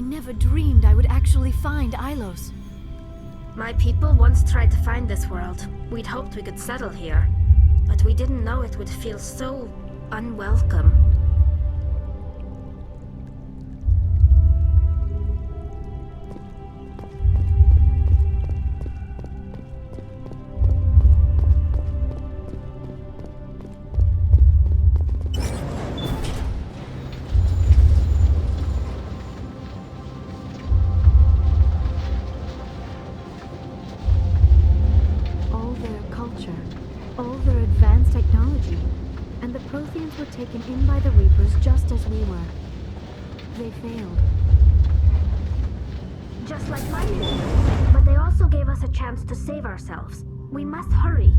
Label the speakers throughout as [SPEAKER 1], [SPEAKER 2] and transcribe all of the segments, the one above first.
[SPEAKER 1] never dreamed I would actually find Ilos.
[SPEAKER 2] My people once tried to find this world. We'd hoped we could settle here. But we didn't know it would feel so unwelcome.
[SPEAKER 1] Taken in by the Reapers just as we were. They failed.
[SPEAKER 2] Just like mine. But they also gave us a chance to save ourselves. We must hurry.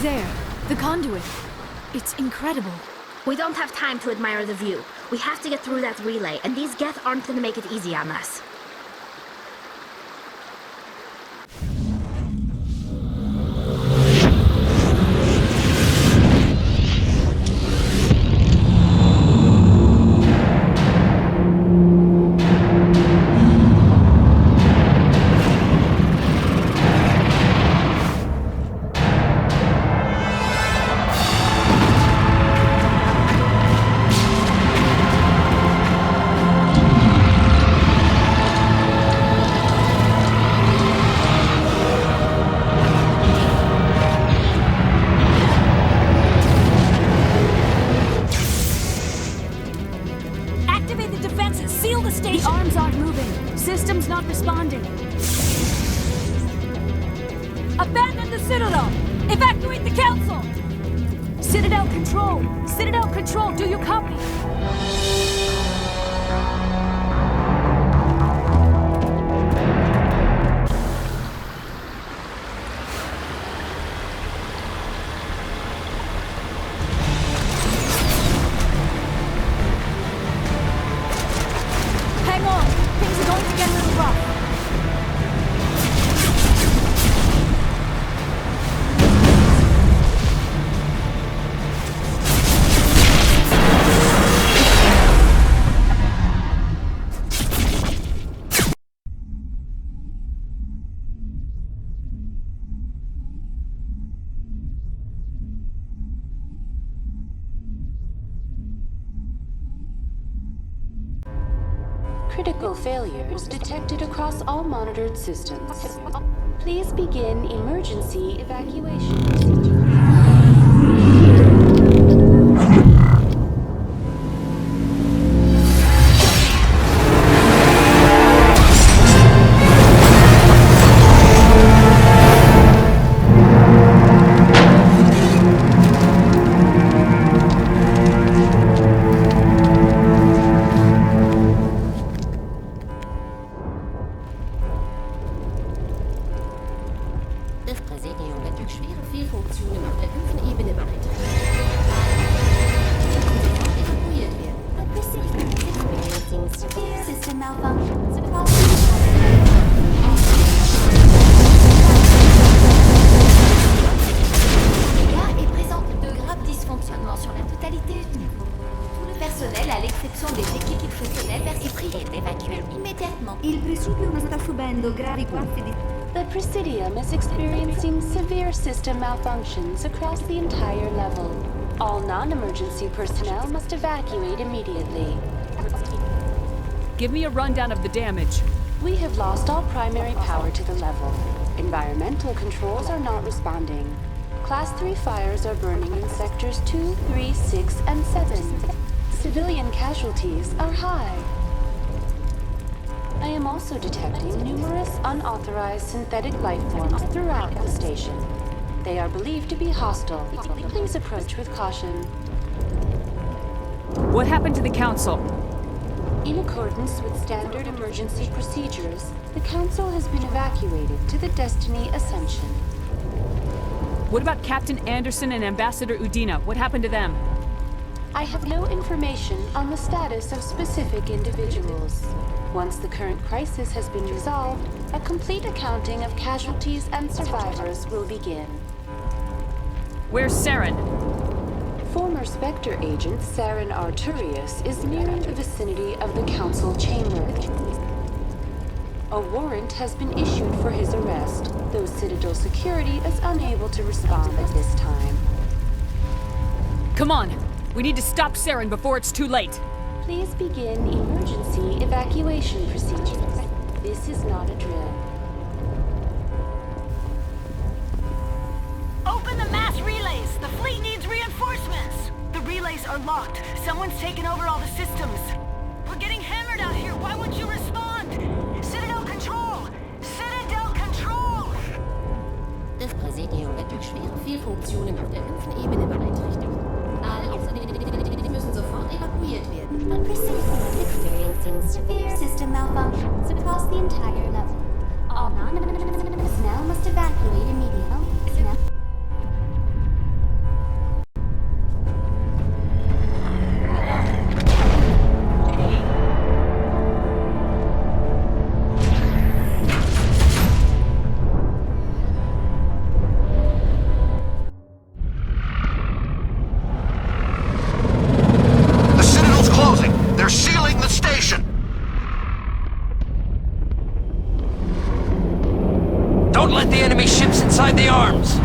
[SPEAKER 1] There, the conduit. It's incredible.
[SPEAKER 2] We don't have time to admire the view. We have to get through that relay, and these Geth aren't gonna make it easy on us.
[SPEAKER 1] The arms aren't moving. Systems not responding.
[SPEAKER 3] Abandon the Citadel! Evacuate the Council! Citadel Control! Citadel Control, do you copy? Hang on! Things are going to get a little rough.
[SPEAKER 4] Critical failures detected across all monitored systems. Please begin emergency evacuation procedure.
[SPEAKER 5] Das Präsidium wird durch schwere Fehlfunktionen auf der ganzen Ebene beeinträchtigt. Sofort evakuiert werden. The Precision is experiencing severe system malfunctions across les gars et présente de graves dysfonctionnements sur la totalité du niveau. Tout le personnel, à l'exception des équipes professionnelles, est prié d'évacuer immédiatement.
[SPEAKER 6] Il Presidium sta subendo gravi guasti di...
[SPEAKER 4] The Presidium is experiencing severe system malfunctions across the entire level. All non-emergency personnel must evacuate immediately.
[SPEAKER 3] Give me a rundown of the damage.
[SPEAKER 4] We have lost all primary power to the level. Environmental controls are not responding. Class 3 fires are burning in sectors 2, 3, 6, and 7. Civilian casualties are high. I am also detecting numerous unauthorized synthetic life forms throughout the station. They are believed to be hostile. Please approach with caution.
[SPEAKER 3] What happened to the Council?
[SPEAKER 4] In accordance with standard emergency procedures, the Council has been evacuated to the Destiny Ascension.
[SPEAKER 3] What about Captain Anderson and Ambassador Udina? What happened to them?
[SPEAKER 4] I have no information on the status of specific individuals. Once the current crisis has been resolved, a complete accounting of casualties and survivors will begin.
[SPEAKER 3] Where's Saren?
[SPEAKER 4] Former Spectre agent Saren Arturius is near the vicinity of the Council chamber. A warrant has been issued for his arrest, though Citadel security is unable to respond at this time.
[SPEAKER 3] Come on! We need to stop Saren before it's too late!
[SPEAKER 4] Please begin emergency evacuation procedures. This is not a drill.
[SPEAKER 7] Open the mass relays! The fleet needs reinforcements! The relays are locked. Someone's taken over all the systems. We're getting hammered out here. Why won't you respond? Citadel Control! Citadel Control!
[SPEAKER 5] Das Präsidium wird durch schwere Fehlfunktionen auf der ganzen Ebene beeinträchtigt. Alle Außerirdischen müssen sofort evakuiert werden.
[SPEAKER 6] The Presidium is experiencing severe system malfunctions across the entire level. All non-emergency personnel must evacuate immediately.
[SPEAKER 8] Don't let the enemy ships inside the arms!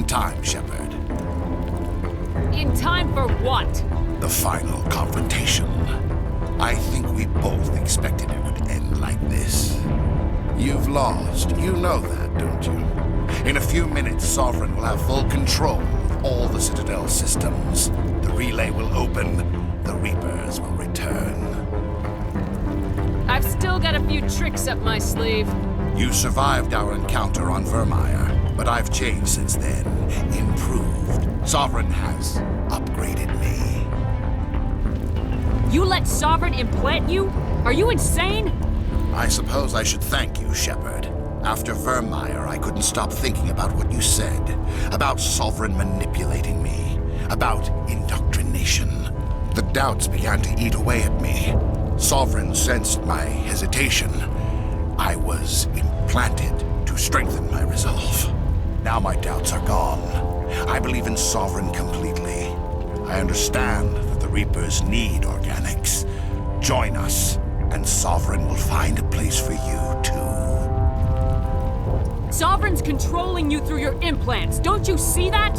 [SPEAKER 9] time, Shepard.
[SPEAKER 3] In time for what?
[SPEAKER 9] The final confrontation. I think we both expected it would end like this. You've lost. You know that, don't you? In a few minutes, Sovereign will have full control of all the Citadel systems. The relay will open. The Reapers will return.
[SPEAKER 3] I've still got a few tricks up my sleeve.
[SPEAKER 9] You survived our encounter on Vermeer, but I've changed since then. Improved. Sovereign has upgraded me.
[SPEAKER 3] You let Sovereign implant you? Are you insane?
[SPEAKER 9] I suppose I should thank you, Shepard. After Vermeer, I couldn't stop thinking about what you said. About Sovereign manipulating me. About indoctrination. The doubts began to eat away at me. Sovereign sensed my hesitation. I was implanted to strengthen my resolve. Now my doubts are gone. I believe in Sovereign completely. I understand that the Reapers need organics. Join us, and Sovereign will find a place for you, too.
[SPEAKER 3] Sovereign's controlling you through your implants. Don't you see that?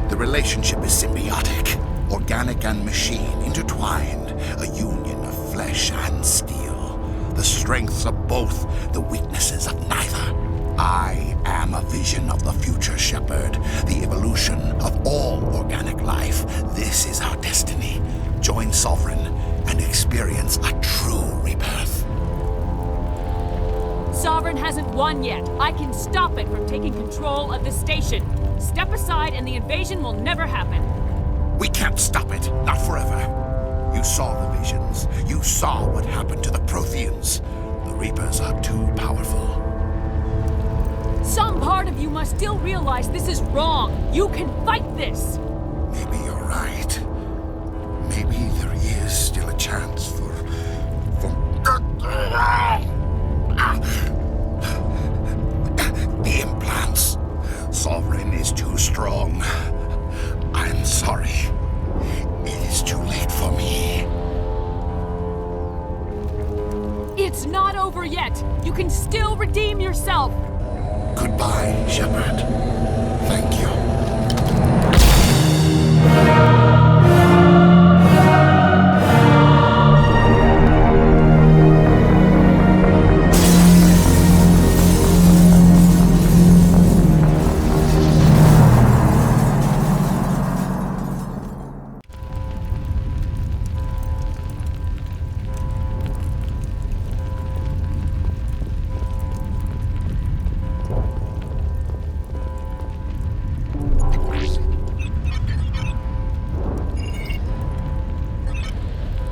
[SPEAKER 9] The relationship is symbiotic. Organic and machine intertwined. A union of flesh and steel. The strengths of both, the weaknesses of neither. I am a vision of the future, Shepard. The evolution of all organic life. This is our destiny. Join Sovereign and experience a true rebirth.
[SPEAKER 3] Sovereign hasn't won yet. I can stop it from taking control of the station. Step aside and the invasion will never happen.
[SPEAKER 9] We can't stop it. Not forever. You saw the visions. You saw what happened to the Protheans. The Reapers are too powerful.
[SPEAKER 3] Some part of you must still realize this is wrong. You can fight this.
[SPEAKER 9] Maybe you're right. Maybe there is still a chance for... The implants. Sovereign is too strong. I'm sorry. It is too late for me.
[SPEAKER 3] It's not over yet. You can still redeem yourself.
[SPEAKER 9] Goodbye, Shepard. Thank you.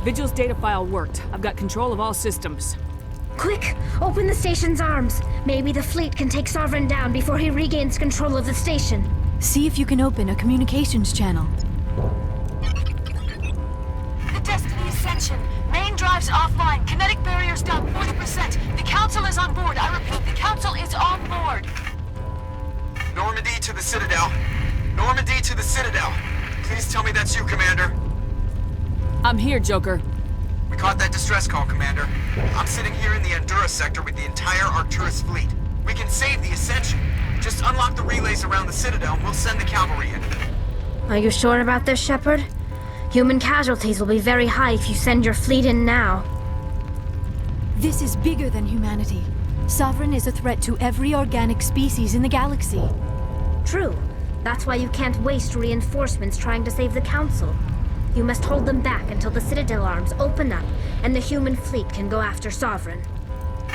[SPEAKER 3] Vigil's data file worked. I've got control of all systems.
[SPEAKER 2] Quick! Open the station's arms. Maybe the fleet can take Sovereign down before he regains control of the station.
[SPEAKER 1] See if you can open a communications channel.
[SPEAKER 7] The Destiny Ascension. Main drives offline. Kinetic barriers down 40%. The Council is on board. I repeat, the Council is on board.
[SPEAKER 10] Normandy to the Citadel. Normandy to the Citadel. Please tell me that's you, Commander.
[SPEAKER 3] I'm here, Joker.
[SPEAKER 10] We caught that distress call, Commander. I'm sitting here in the Endura sector with the entire Arcturus fleet. We can save the Ascension. Just unlock the relays around the Citadel and we'll send the cavalry in.
[SPEAKER 2] Are you sure about this, Shepard? Human casualties will be very high if you send your fleet in now.
[SPEAKER 1] This is bigger than humanity. Sovereign is a threat to every organic species in the galaxy.
[SPEAKER 2] True. That's why you can't waste reinforcements trying to save the Council. You must hold them back until the Citadel arms open up and the human fleet can go after Sovereign.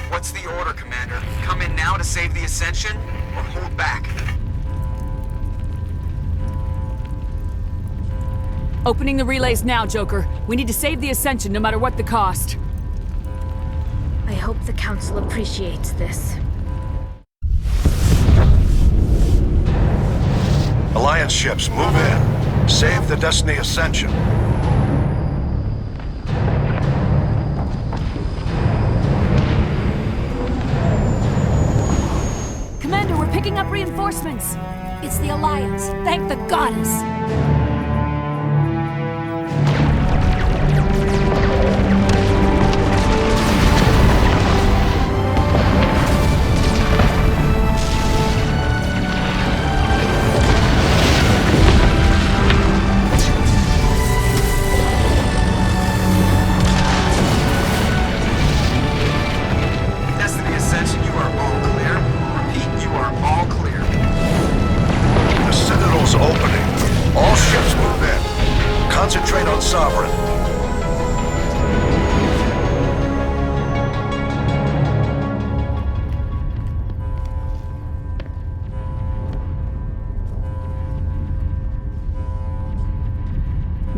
[SPEAKER 10] What's the order, Commander? Come in now to save the Ascension, or hold back?
[SPEAKER 3] Opening the relays now, Joker. We need to save the Ascension no matter what the cost.
[SPEAKER 2] I hope the Council appreciates this.
[SPEAKER 11] Alliance ships, move in. Save the Destiny Ascension.
[SPEAKER 3] Commander, we're picking up reinforcements.
[SPEAKER 1] It's the Alliance. Thank the goddess.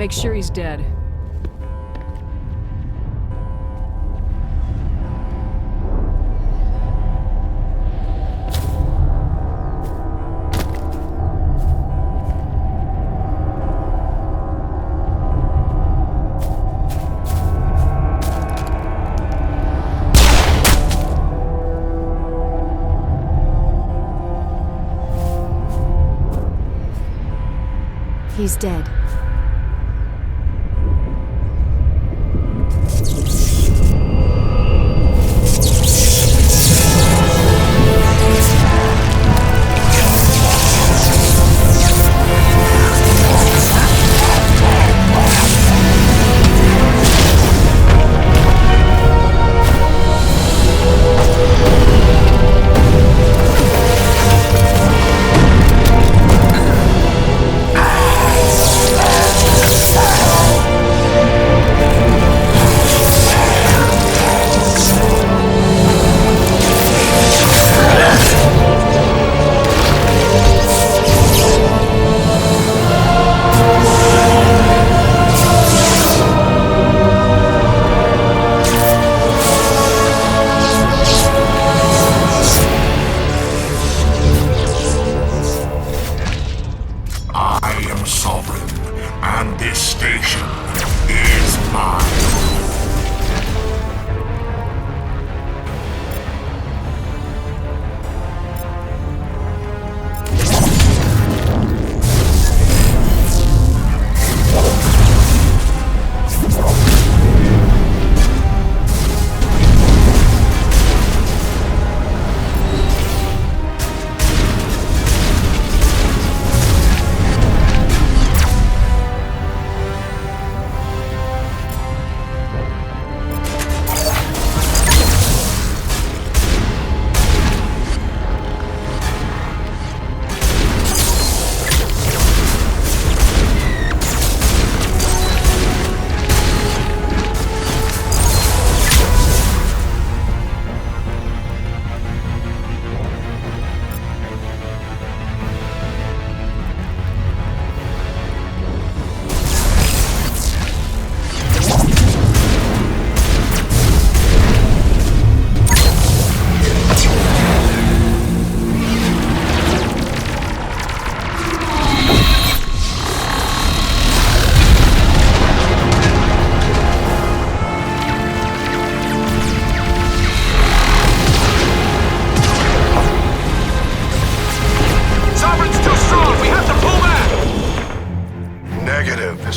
[SPEAKER 3] make sure he's dead.
[SPEAKER 1] He's dead.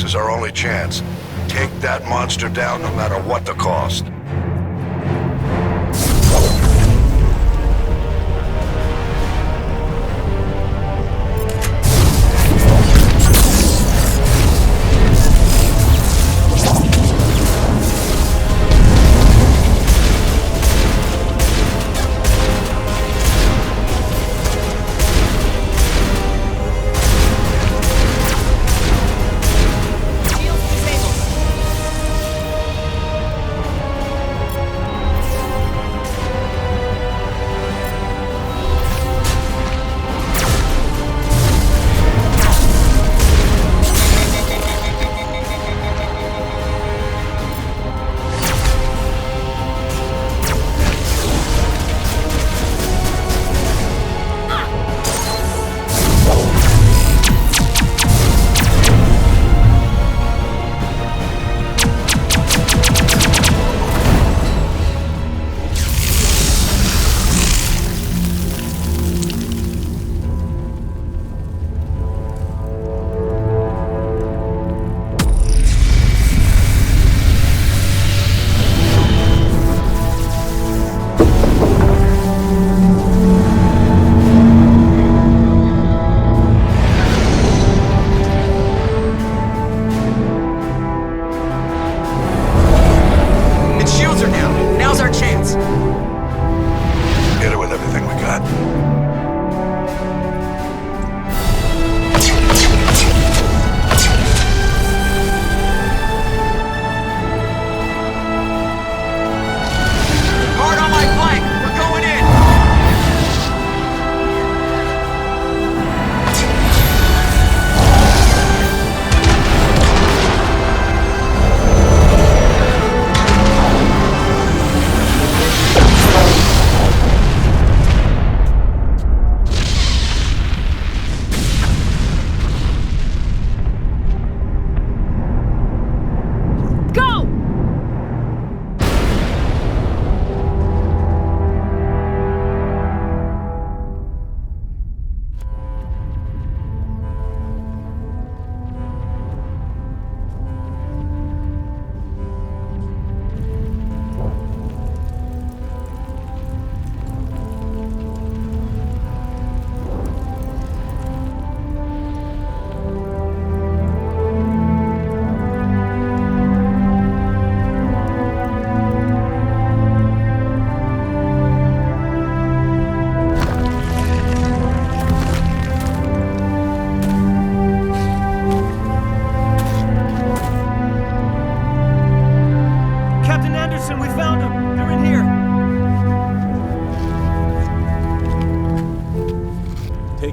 [SPEAKER 11] This is our only chance. Take that monster down no matter what the cost.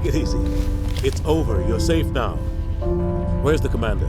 [SPEAKER 12] it easy. It's over. You're safe now. Where's the commander?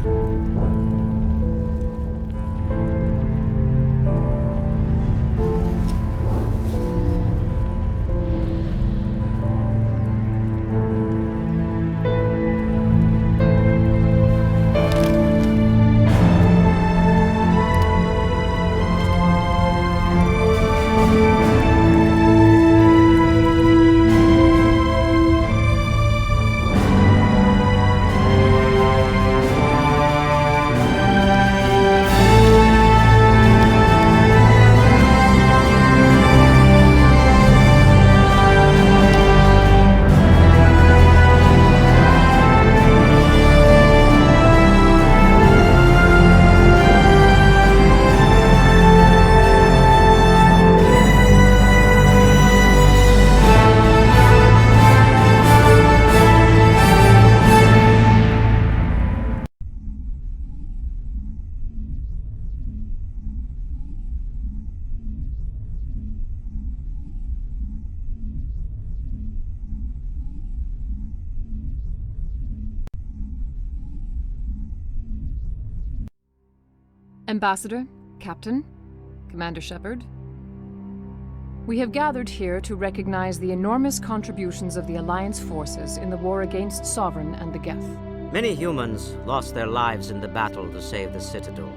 [SPEAKER 13] Ambassador, Captain, Commander Shepard, we have gathered here to recognize the enormous contributions of the Alliance forces in the war against Sovereign and the Geth.
[SPEAKER 14] Many humans lost their lives in the battle to save the Citadel.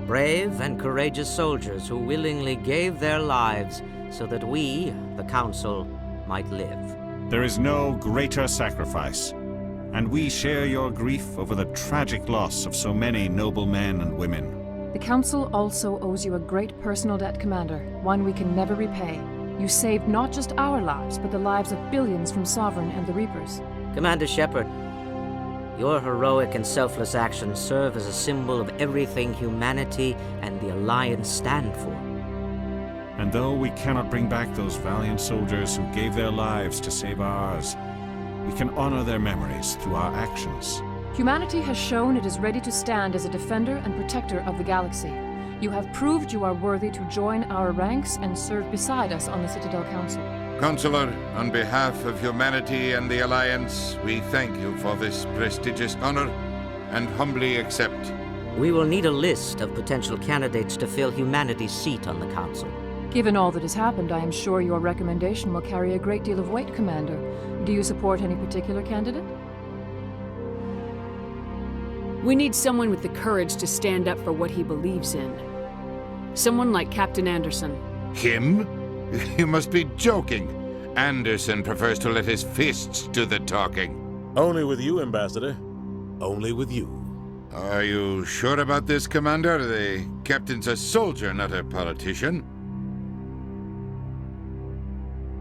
[SPEAKER 14] Brave and courageous soldiers who willingly gave their lives so that we, the Council, might live.
[SPEAKER 15] There is no greater sacrifice, and we share your grief over the tragic loss of so many noble men and women.
[SPEAKER 13] The Council also owes you a great personal debt, Commander, one we can never repay. You saved not just our lives, but the lives of billions from Sovereign and the Reapers.
[SPEAKER 14] Commander Shepard, your heroic and selfless actions serve as a symbol of everything humanity and the Alliance stand for.
[SPEAKER 15] And though we cannot bring back those valiant soldiers who gave their lives to save ours, we can honor their memories through our actions.
[SPEAKER 13] Humanity has shown it is ready to stand as a defender and protector of the galaxy. You have proved you are worthy to join our ranks and serve beside us on the Citadel Council.
[SPEAKER 16] Counselor, on behalf of humanity and the Alliance, we thank you for this prestigious honor and humbly accept.
[SPEAKER 14] We will need a list of potential candidates to fill humanity's seat on the Council.
[SPEAKER 13] Given all that has happened, I am sure your recommendation will carry a great deal of weight, Commander. Do you support any particular candidate?
[SPEAKER 3] We need someone with the courage to stand up for what he believes in. Someone like Captain Anderson.
[SPEAKER 16] Him? You must be joking. Anderson prefers to let his fists do the talking.
[SPEAKER 12] Only with you, Ambassador. Only with you.
[SPEAKER 16] Are you sure about this, Commander? The captain's a soldier, not a politician.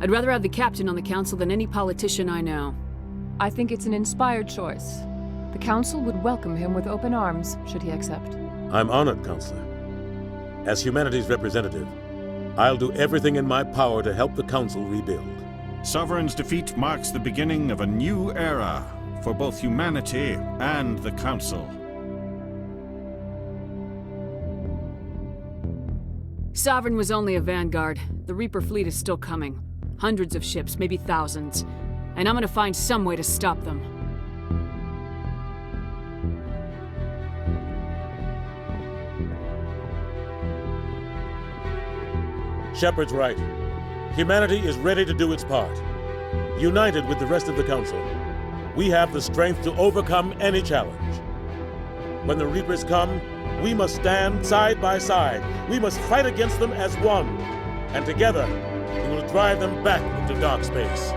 [SPEAKER 3] I'd rather have the captain on the council than any politician I know.
[SPEAKER 13] I think it's an inspired choice. The Council would welcome him with open arms, should he accept.
[SPEAKER 12] I'm honored, Counselor. As humanity's representative, I'll do everything in my power to help the Council rebuild.
[SPEAKER 15] Sovereign's defeat marks the beginning of a new era for both humanity and the Council.
[SPEAKER 3] Sovereign was only a vanguard. The Reaper fleet is still coming. Hundreds of ships, maybe thousands. And I'm gonna find some way to stop them.
[SPEAKER 12] Shepard's right. Humanity is ready to do its part. United with the rest of the Council, we have the strength to overcome any challenge. When the Reapers come, we must stand side by side. We must fight against them as one. And together, we will drive them back into dark space.